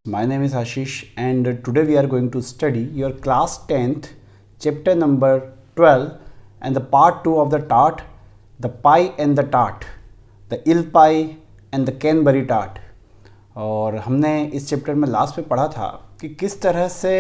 My name is Ashish and today we are going to study your class 10th chapter number 12 and the part 2 of the tart, the pie and the tart, the ill pie and the Canberry tart। और हमने इस chapter में last में पढ़ा था कि किस तरह से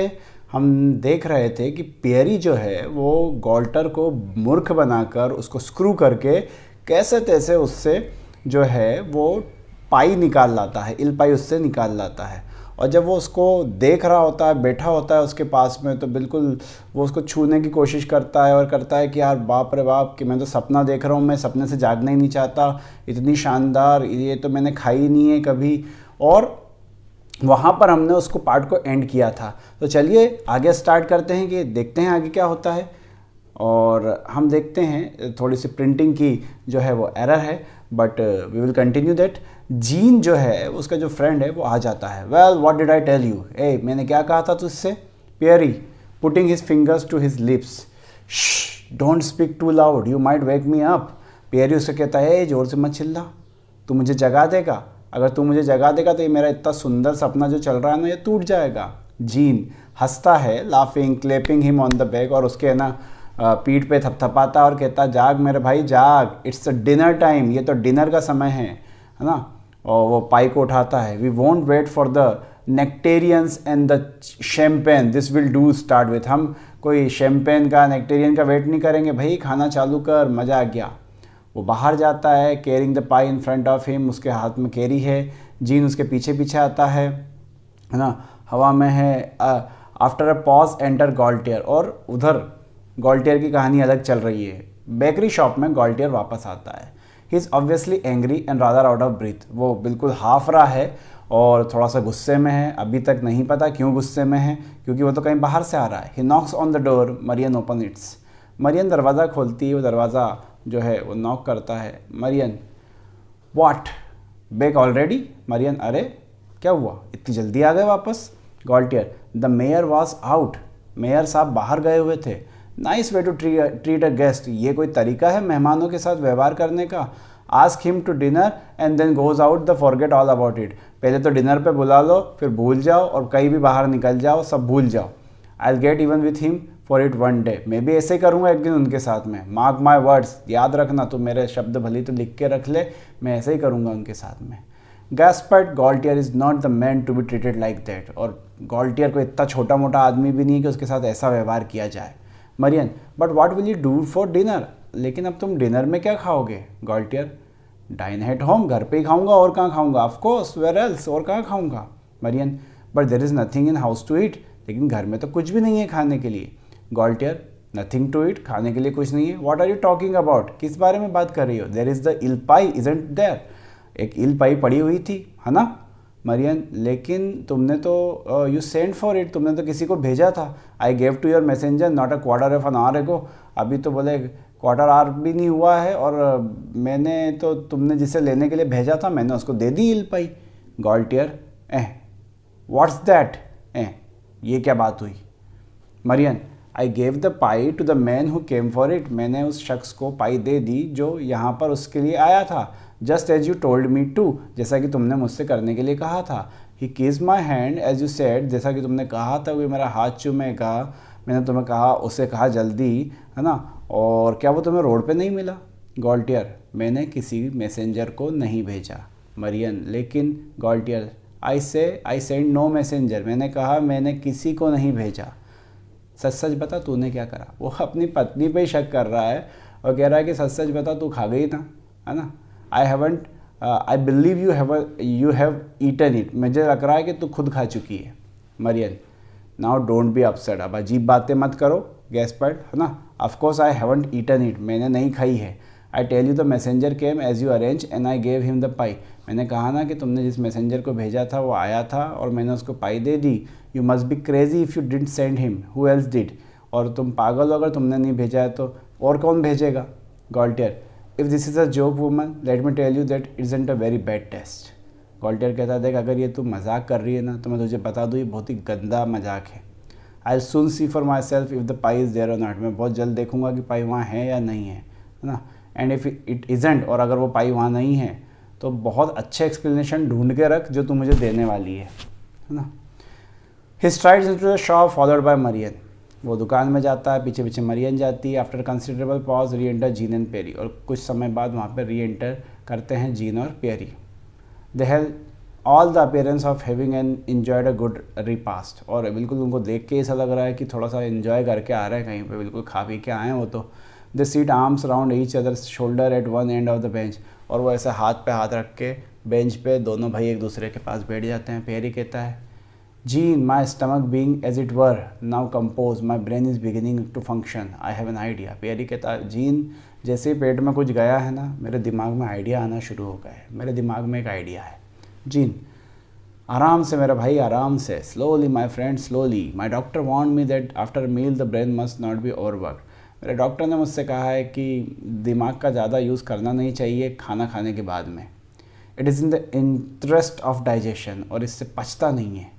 हम देख रहे थे कि पेरी जो है वो गॉल्टर को मूर्ख बनाकर उसको स्क्रू करके कैसे तैसे उससे जो है वो पाई निकाल लाता है, इल पाई उससे निकाल लाता है। और जब वो उसको देख रहा होता है, बैठा होता है उसके पास में, तो बिल्कुल वो उसको छूने की कोशिश करता है और करता है कि यार बाप रे बाप, कि मैं तो सपना देख रहा हूँ, मैं सपने से जागना ही नहीं चाहता, इतनी शानदार ये तो मैंने खाई नहीं है कभी। और वहाँ पर हमने उसको पार्ट को एंड किया था। तो चलिए आगे स्टार्ट करते हैं कि देखते हैं आगे क्या होता है। और हम देखते हैं थोड़ी सी प्रिंटिंग की जो है वो एरर है, but we will continue that. Jean जो है उसका जो फ्रेंड है वो आ जाता है। Well what did I tell you, ए मैंने क्या कहा था तुझसे। Pierre putting his fingers to his lips, don't speak too loud, you might wake me up. Pierre उससे कहता है जोर से मत चिल्ला, तू मुझे जगा देगा, अगर तू मुझे जगा देगा तो ये मेरा इतना सुंदर सपना जो चल रहा है ना ये टूट जाएगा। जीन हंसता है, laughing, clapping him on the back, और उसके ना पीठ पे थपथपाता और कहता जाग मेरे भाई जाग, इट्स अ डिनर टाइम, ये तो डिनर का समय है ना। और वो पाई को उठाता है। We won't wait for the nectarines and the champagne, this will do start with. हम कोई शैम्पेन का, नेक्टेरियन का वेट नहीं करेंगे भाई, खाना चालू कर, मज़ा आ गया। वो बाहर जाता है, carrying the pi in front of him, उसके हाथ में कैरी है। जीन उसके पीछे पीछे आता है ना, हवा में है। आफ्टर अ पॉज एंटर गॉल्टियर, और उधर गॉल्टियर की कहानी अलग चल रही है। बेकरी शॉप में गॉल्टियर वापस आता है। He is obviously angry and rather out of breath, वो बिल्कुल हाफ रहा है और थोड़ा सा गुस्से में है। अभी तक नहीं पता क्यों गुस्से में है, क्योंकि वो तो कहीं बाहर से आ रहा है। He knocks on the door, Marion open its, Marion दरवाज़ा खोलती है। वो दरवाज़ा जो है वो नॉक करता है। Marion what, back already. Marion अरे क्या हुआ, इतनी जल्दी आ गए वापस। Gaultier the mayor was out, mayor साहब बाहर गए हुए थे। Nice way to treat a guest, ये कोई तरीका है मेहमानों के साथ व्यवहार करने का। Ask him to dinner and then goes out the forget all about it, पहले तो डिनर पे बुला लो, फिर भूल जाओ और कहीं भी बाहर निकल जाओ, सब भूल जाओ। I will get even with him for it one day, मैं भी ऐसे करूँगा एक दिन उनके साथ में। मार्क माई वर्ड्स, याद रखना, तो मेरे शब्द भली तो लिख के रख ले, मैं ऐसे ही करूँगा उनके साथ में। Gaspard Gaultier is not the man to be treated like that, और गॉल्टियर को इतना छोटा मोटा आदमी भी नहीं कि उसके साथ ऐसा व्यवहार किया जाए। Marion but what will you do for dinner, लेकिन अब तुम डिनर में क्या खाओगे। गॉल्टियर डाइन एट होम, घर पे ही खाऊंगा, और कहाँ खाऊंगा। ऑफ कोर्स, वेयर एल्स, और कहाँ खाऊंगा। Marian but there is nothing in house to eat, लेकिन घर में तो कुछ भी नहीं है खाने के लिए। गॉल्टियर नथिंग टू ईट, खाने के लिए कुछ नहीं है। What are you talking about, किस बारे में बात कर रही हो। There is the eel pie isn't there, एक इल पाई पड़ी हुई थी है ना। मरियन लेकिन तुमने तो यू सेंड फॉर इट, तुमने तो किसी को भेजा था। I gave to your messenger not a quarter of an hour ago, अभी तो बोले क्वार्टर आवर भी नहीं हुआ है, और मैंने तो तुमने जिसे लेने के लिए भेजा था मैंने उसको दे दी इल पाई। गॉल्टियर व्हाट्स दैट, ये क्या बात हुई। Marian I gave the pie to the man who came for it, मैंने उस शख्स को पाई दे दी जो यहाँ पर उसके लिए आया था। Just as you told me to, जैसा कि तुमने मुझसे करने के लिए कहा था। He kiss my hand as you said, जैसा कि तुमने कहा था वो मेरा हाथ चूमेगा, मैंने तुम्हें कहा, उससे कहा जल्दी, है ना। और क्या वो तुम्हें रोड पे नहीं मिला। गॉल्टियर मैंने किसी मैसेंजर को नहीं भेजा। मरियन लेकिन। गॉल्टियर आई सेंड नो मैसेंजर, मैंने कहा मैंने किसी को नहीं भेजा। सच सच बता तूने क्या करा। वो अपनी पत्नी पे ही शक कर रहा है और कह रहा है कि सच सच बता, तू खा गई ना, है ना। I believe you have eaten it, मुझे लग रहा है कि तू खुद खा चुकी है। Marion now don't be upset, अब अजीब बातें मत करो गैस्पर्ड, है ना। Of course I haven't eaten it, मैंने नहीं खाई है। I tell you the messenger came as you arrange and I gave him the pie, मैंने कहा ना कि तुमने जिस मैसेंजर को भेजा था वो आया था और मैंने उसको पाई दे दी। You must be crazy if you didn't send him, who else did, और तुम पागल हो अगर तुमने नहीं भेजा है तो और कौन भेजेगा। Gaultier if this is a joke woman let me tell you that isn't a very bad taste. Gaultier कहता देख अगर ये तू मजाक कर रही है ना तो मैं तुझे बता दूँ ये बहुत ही गंदा मजाक है। I soon see for my self if the pie is there or not, मैं बहुत जल्द देखूंगा कि पाई वहाँ है या नहीं है ना। एंड इफ़ इट इज़ंट, और अगर वो पाई वहाँ नहीं है तो बहुत अच्छे एक्सप्लेनेशन ढूंढ के रख जो तू मुझे देने वाली है। है ना। He strides into the shop followed by Marion, वो दुकान में जाता है, पीछे पीछे मरियन जाती है। After considerable pause reenter Jean and Perry, और कुछ समय बाद वहाँ पर री एंटर करते हैं जीन और Pierre. They have all the appearance of having an enjoyed a good repast, और बिल्कुल उनको देख के ऐसा लग रहा है कि थोड़ा सा इन्जॉय करके आ रहे हैं कहीं पे, बिल्कुल खा पी के आए हैं वो तो। They sit arms round each others shoulder at one end of the bench, और वो ऐसे हाथ पे हाथ रख के बेंच पे दोनों भाई एक दूसरे के पास बैठ जाते हैं। पेरी कहता है, Jean my stomach being as it were now compose my brain is beginning to function I have an idea. Perry कहता है, जीन जैसे ही पेट में कुछ गया है ना, मेरे दिमाग में आइडिया आना शुरू हो गया है, मेरे दिमाग में एक आइडिया है। जीन, आराम से मेरा भाई, आराम से, slowly my friend slowly, my doctor want me that after meal the brain must not be overwork. मेरे डॉक्टर ने मुझसे कहा है कि दिमाग का ज़्यादा यूज़ करना नहीं चाहिए खाना खाने के बाद में। It is in the interest of digestion, और इससे पचता नहीं है।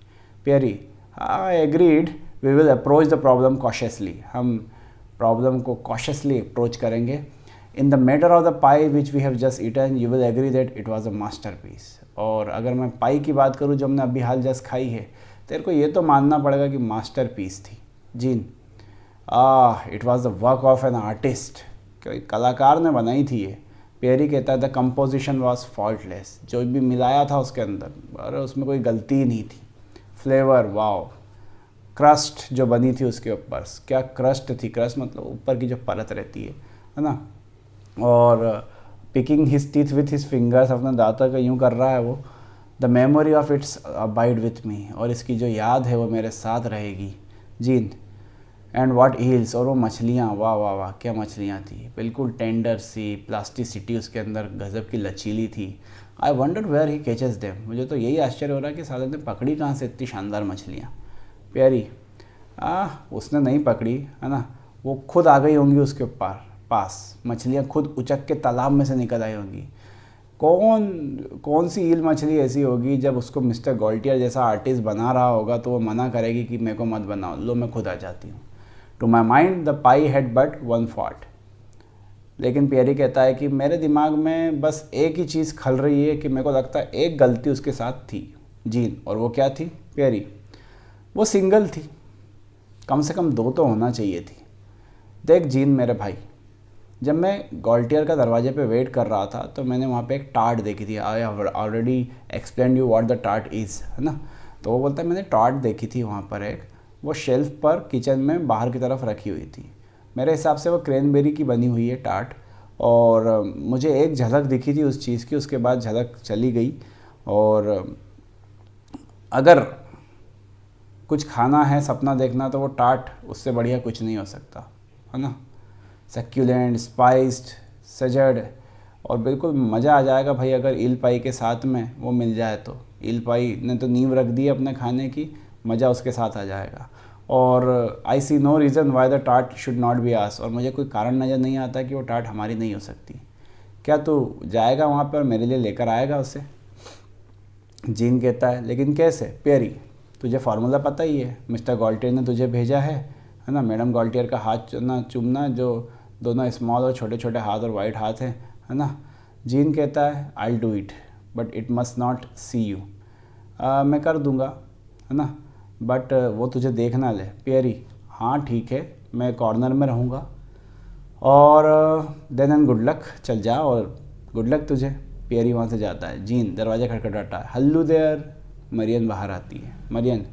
Perry, I agreed, we will approach the problem cautiously, हम प्रॉब्लम को कॉशियसली अप्रोच करेंगे। In the matter of the pie which we have just eaten you will agree that it was a masterpiece. और अगर मैं पाई की बात करूँ जो हमने अभी हाल जस्ट खाई है, तेरे को ये तो मानना पड़ेगा कि मास्टर पीस थी। Gene, it was the work of an artist, कोई कलाकार ने बनाई थी ये। पेरी कहता है, द कंपोजिशन वॉज फॉल्टलेस, जो भी मिलाया था उसके अंदर, अरे उसमें कोई गलती ही नहीं थी। Flavour, wow. क्रस्ट जो बनी थी उसके ऊपर, क्या क्रस्ट थी, क्रस्ट मतलब ऊपर की जो परत रहती है ना। और picking his teeth with his fingers, अपने दांतों का यूँ कर रहा है वो। The memory of its abide with me, और इसकी जो याद है वो मेरे साथ रहेगी। जीन, एंड व्हाट हील्स, और वो मछलियाँ, वाह वाह वाह, क्या मछलियाँ थी, बिल्कुल टेंडर सी, प्लास्टिसिटी उसके अंदर गजब की लचीली थी। I wonder where he catches them, मुझे तो यही आश्चर्य हो रहा है कि साले ने पकड़ी कहाँ से इतनी शानदार मछलियाँ। पेरी, उसने नहीं पकड़ी है ना, वो खुद आ गई होंगी उसके पास, मछलियाँ खुद उचक के तालाब में से निकल आई होंगी। कौन सी ईल मछली ऐसी होगी जब उसको मिस्टर गॉल्टियर जैसा आर्टिस्ट बना रहा होगा तो वो मना करेगी कि मेरे को मत बनाओ, लो मैं खुद आ जाती हूँ। To my mind the pie had but one fault, लेकिन पेरी कहता है कि मेरे दिमाग में बस एक ही चीज़ खल रही है कि मेरे को लगता है एक गलती उसके साथ थी। जीन, और वो क्या थी? पेरी, वो सिंगल थी, कम से कम 2 तो होना चाहिए थी। देख जीन मेरे भाई, जब मैं गॉल्टियर का दरवाजे पे वेट कर रहा था तो मैंने वहाँ पे एक टार्ट देखी थी। I have already explain you what the tart is, है ना। तो वो बोलता है मैंने टार्ट देखी थी वहाँ पर एक, वो शेल्फ पर किचन में बाहर की तरफ रखी हुई थी। मेरे हिसाब से वो क्रैनबेरी की बनी हुई है टार्ट, और मुझे एक झलक दिखी थी उस चीज़ की, उसके बाद झलक चली गई। और अगर कुछ खाना है, सपना देखना, तो वो टार्ट उससे बढ़िया कुछ नहीं हो सकता, है ना। सक्यूलेंट, स्पाइस्ड, सजड, और बिल्कुल मज़ा आ जाएगा भाई अगर ईल पाई के साथ में वो मिल जाए तो। ईल पाई ने तो नींव रख दी अपने खाने की, मज़ा उसके साथ आ जाएगा। और I see no reason why the tart should not be ours, और मुझे कोई कारण नज़र नहीं आता कि वो टार्ट हमारी नहीं हो सकती। क्या तू जाएगा वहाँ पर मेरे लिए लेकर आएगा उसे? जीन कहता है, लेकिन कैसे? पेरी, तुझे फार्मूला पता ही है, मिस्टर गॉल्टियर ने तुझे भेजा है ना। मैडम गॉल्टियर का हाथ चूमना, जो दोनों स्मॉल और छोटे छोटे हाथ और वाइट हाथ हैं, है ना। जीन कहता है, I do it but it must not see you, मैं कर दूंगा, है ना, बट वो तुझे देख ना ले। पेरी, हाँ ठीक है, मैं कॉर्नर में रहूँगा, और देन एंड गुड लक, चल जा और गुड लक तुझे। पेरी वहाँ से जाता है। जीन दरवाज़ा खटखटाता है, हल्लू देयर। मरियन बाहर आती है। मरियन,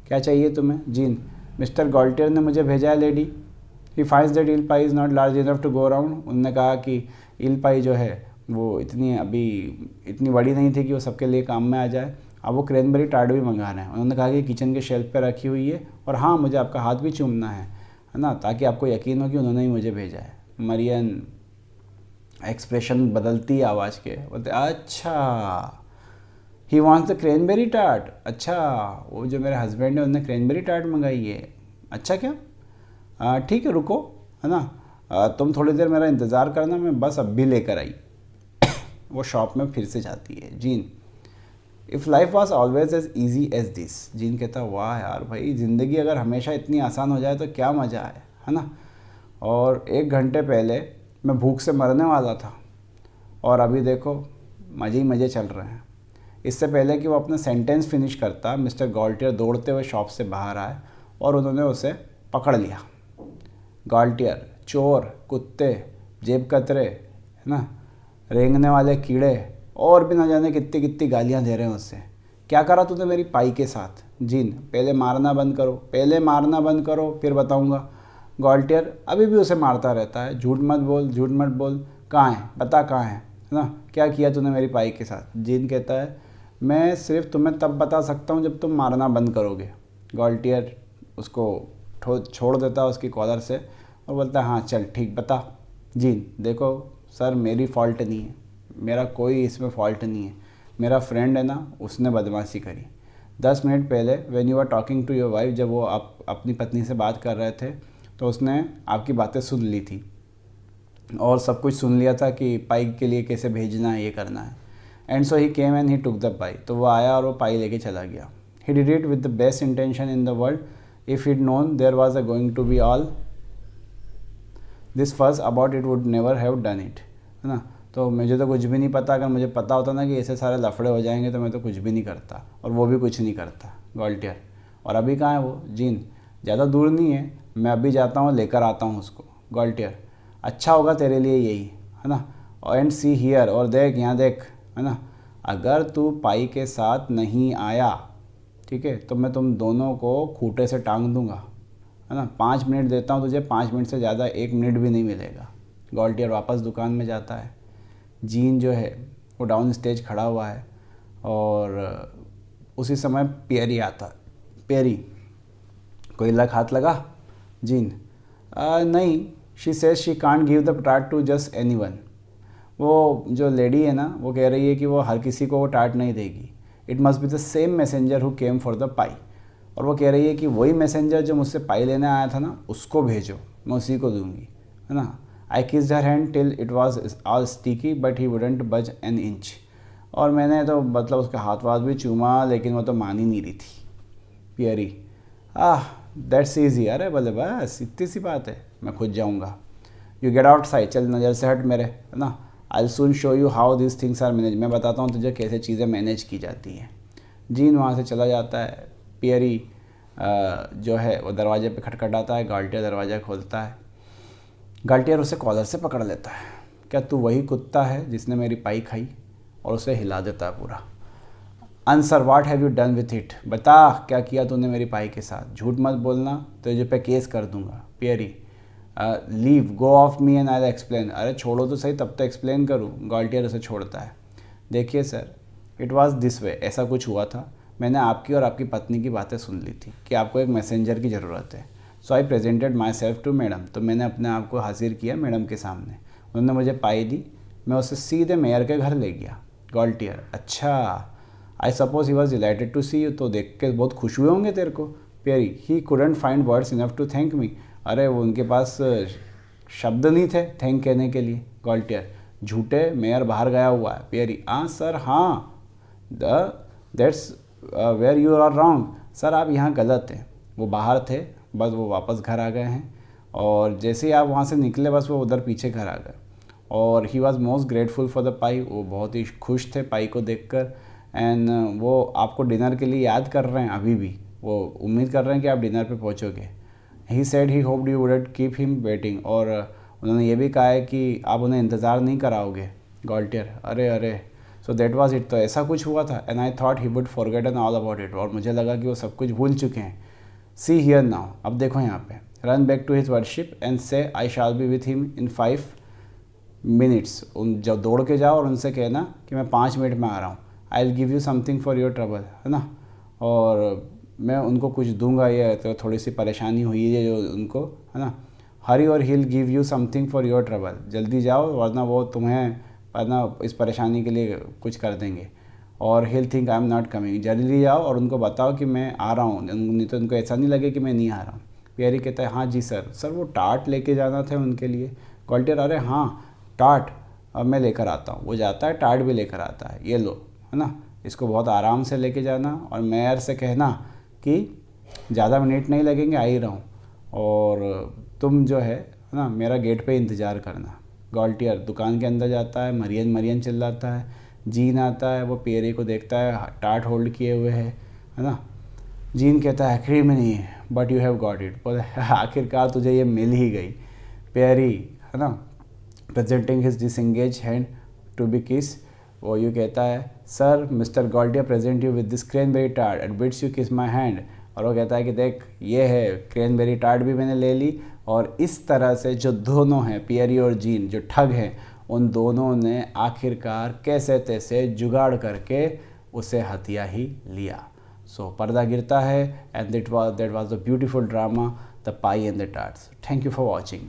क्या चाहिए तुम्हें? जीन, मिस्टर गॉल्टियर ने मुझे भेजा है lady, he finds that eel pie is not large enough to go around. उन्होंने कहा कि ईल पाई जो है वो इतनी बड़ी नहीं थी कि वो सबके लिए काम में आ जाए। अब वो क्रैनबेरी टार्ट भी मंगा रहे हैं। उन्होंने कहा कि किचन के शेल्फ पे रखी हुई है, और हाँ मुझे आपका हाथ भी चूमना है ना, ताकि आपको यकीन हो कि उन्होंने ही मुझे भेजा है। मरियन एक्सप्रेशन बदलती आवाज़ के, बोलते अच्छा he wants the cranberry tart, अच्छा वो जो मेरे हस्बैंड है उन्होंने क्रैनबेरी टार्ट मंगाई है, अच्छा क्या, ठीक है रुको, है ना, तुम थोड़ी देर मेरा इंतज़ार करना, मैं बस अब भी लेकर आई। वो शॉप में फिर से जाती है। Jean, if life was always as easy as this. Jean कहता है, वाह यार भाई, ज़िंदगी अगर हमेशा इतनी आसान हो जाए तो क्या मज़ा है ना। और 1 घंटे पहले मैं भूख से मरने वाला था, और अभी देखो मज़े ही मज़े चल रहे हैं। इससे पहले कि वो अपना सेंटेंस फिनिश करता, मिस्टर गॉल्टियर दौड़ते हुए शॉप से बाहर आए और उन्होंने उसे पकड़ लिया। गॉल्टियर, चोर, कुत्ते, जेब कतरे, है ना, रेंगने वाले कीड़े और भी ना जाने कितनी कितनी गालियाँ दे रहे हैं उससे। क्या करा तूने मेरी पाई के साथ? जीन, पहले मारना बंद करो, पहले मारना बंद करो, फिर बताऊंगा। गॉल्टियर अभी भी उसे मारता रहता है। झूठ मत बोल, झूठ मत बोल, कहाँ है, बता कहाँ है ना, क्या किया तूने मेरी पाई के साथ? जीन कहता है, मैं सिर्फ तुम्हें तब बता सकता हूँ जब तुम मारना बंद करोगे। गॉल्टियर उसको छोड़ देता है उसकी कॉलर से और बोलता है, हाँ चल ठीक, बता। जीन, देखो सर, मेरी फॉल्ट नहीं है, मेरा कोई इसमें फॉल्ट नहीं है, मेरा फ्रेंड है ना, उसने बदमाशी करी। 10 मिनट पहले when you are talking to your wife, जब वो आप अपनी पत्नी से बात कर रहे थे तो उसने आपकी बातें सुन ली थी और सब कुछ सुन लिया था कि पाई के लिए कैसे भेजना है, ये करना है। And so he came and he took the pie, तो वो आया और वो पाई लेके चला गया। He did it with the best intention in the world. If he'd known there was going to be all this fuss about it, would never have done it, है ना। तो मुझे तो कुछ भी नहीं पता, अगर मुझे पता होता ना कि ऐसे सारे लफड़े हो जाएंगे तो मैं तो कुछ भी नहीं करता, और वो भी कुछ नहीं करता। गॉल्टियर, और अभी कहाँ है वो? जीन, ज़्यादा दूर नहीं है, मैं अभी जाता हूँ, लेकर आता हूँ उसको। गॉल्टियर, अच्छा होगा तेरे लिए यही, है ना। एंड सी हियर, और देख यहाँ देख, है ना, अगर तू पाई के साथ नहीं आया, ठीक है, तो मैं तुम दोनों को खूंटे से टांग दूंगा, है ना। 5 मिनट देता हूँ तुझे, 5 मिनट से ज़्यादा 1 मिनट भी नहीं मिलेगा। गॉल्टियर वापस दुकान में जाता है। जीन जो है वो डाउन स्टेज खड़ा हुआ है और उसी समय पेरी आता है। पेरी, कोई लक हाथ लगा? जीन, नहीं, she says she can't give the tart to just anyone. वो जो लेडी है ना, वो कह रही है कि वो हर किसी को वो टार्ट नहीं देगी। It must be the same messenger who came for the pie. और वो कह रही है कि वही मैसेंजर जो मुझसे पाई लेने आया था ना, उसको भेजो, मैं उसी को दूंगी, है ना। I kissed her hand till it was all sticky but he wouldn't बज एन इंच। और मैंने तो मतलब उसका हाथ वाथ भी चूमा, लेकिन वो तो मान ही नहीं रही थी। पियरी, दैट्स ईजी, अरे बोले बस इतनी सी बात है, मैं खुद जाऊँगा। यू गेट आउट साइड, चल नज़र से हट मेरे, है ना। I soon show you how this things are manage, मैं बताता हूँ तुझे कैसे चीज़ें मैनेज की जाती हैं। जीन वहाँ से चला जाता है। पियरी जो है वो दरवाजे पे खटखटाता है। गॉल्टियर दरवाज़ा खोलता है। गॉल्टियर उसे कॉलर से पकड़ लेता है। क्या तू वही कुत्ता है जिसने मेरी पाई खाई? और उसे हिला देता है पूरा। Answer, what have you done with it, बता क्या किया तूने मेरी पाई के साथ? झूठ मत बोलना, तुझे पे केस कर दूंगा। Pierre, leave, go off me and I explain, अरे छोड़ो तो सही, तब तो एक्सप्लेन करूँ। गॉल्टियर उसे छोड़ता है। देखिए sir, it was this way, ऐसा कुछ हुआ था, मैंने आपकी और आपकी पत्नी की बातें सुन ली थी कि आपको एक मैसेंजर की ज़रूरत है। So I presented my self to madam, तो मैंने अपने आप को हाजिर किया मैडम के सामने। उन्होंने मुझे पाई दी, मैं उसे सीधे मेयर के घर ले गया। गॉल्टियर, अच्छा, I suppose he was delighted to see you, तो देख के बहुत खुश हुए होंगे तेरे को। Perry, he couldn't find words enough to thank me, अरे वो उनके पास शब्द नहीं थे थैंक कहने के लिए। गॉल्टियर, झूठे, मेयर बाहर गया हुआ है। पेरी, सर हाँ, that's where you are wrong, sir आप यहाँ गलत हैं। वो बाहर थे, बस वो वापस घर आ गए हैं, और जैसे ही आप वहाँ से निकले बस वो उधर पीछे घर आ गए। और he was most grateful for the pie, वो बहुत ही खुश थे पाई को देखकर। एंड वो आपको डिनर के लिए याद कर रहे हैं अभी भी, वो उम्मीद कर रहे हैं कि आप डिनर पे पहुँचोगे। He said he hoped you would keep him waiting, और उन्होंने ये भी कहा है कि आप उन्हें इंतज़ार नहीं कराओगे। गॉल्टियर, अरे अरे, सो दैट वाज इट, तो ऐसा कुछ हुआ था। And I thought he would forgotten all about it, और मुझे लगा कि वो सब कुछ भूल चुके हैं। सी हियर नाउ, अब देखो यहाँ पे, run back to his worship and say I shall be with him in 5 minutes, उन जब दौड़ के जाओ और उनसे कहना कि मैं 5 मिनट में आ रहा हूँ। I will give you something for your trouble, है ना, और मैं उनको कुछ दूंगा, ये तो थोड़ी सी परेशानी हुई है जो उनको, है ना। हरी और he will give you something for your trouble, जल्दी जाओ वरना वो तुम्हें वरना इस परेशानी के लिए कुछ कर देंगे। और he will think I am not coming, जल्दी जाओ और उनको बताओ कि मैं आ रहा हूँ, नहीं तो उनको ऐसा नहीं लगे कि मैं नहीं आ रहा हूँ। पियरी कहता है, हाँ जी सर, सर वो टार्ट लेके जाना था उनके लिए। गॉल्टियर, अरे हाँ टार्ट, अब मैं लेकर आता हूँ। वो जाता है, टार्ट भी लेकर आता है, ये लो, है ना, इसको बहुत आराम से लेके जाना, और मेयर से कहना कि ज़्यादा मिनट नहीं लगेंगे, आ ही रहा हूँ, और तुम जो है ना मेरा गेट पे इंतज़ार करना। गॉल्टियर दुकान के अंदर जाता है, मरियन मरियन चिल्लाता है। जीन आता है, वो पियरी को देखता है, टार्ट होल्ड किए हुए है ना। जीन कहता है criminy but you have got it, आखिरकार तुझे ये मिल ही गई। पियरी है ना presenting his disengage hand to be kiss, वो यू कहता है sir mister Gaultier present you with this cranberry tart and bids you kiss my hand, और वो कहता है कि देख ये है क्रैनबेरी टार्ट भी मैंने ले ली। और इस तरह से जो दोनों हैं पियरी और जीन जो ठग हैं, उन दोनों ने आखिरकार कैसे तैसे जुगाड़ करके उसे हथिया ही लिया। सो पर्दा गिरता है and that was the beautiful drama the pi and the tarts. Thank you for watching.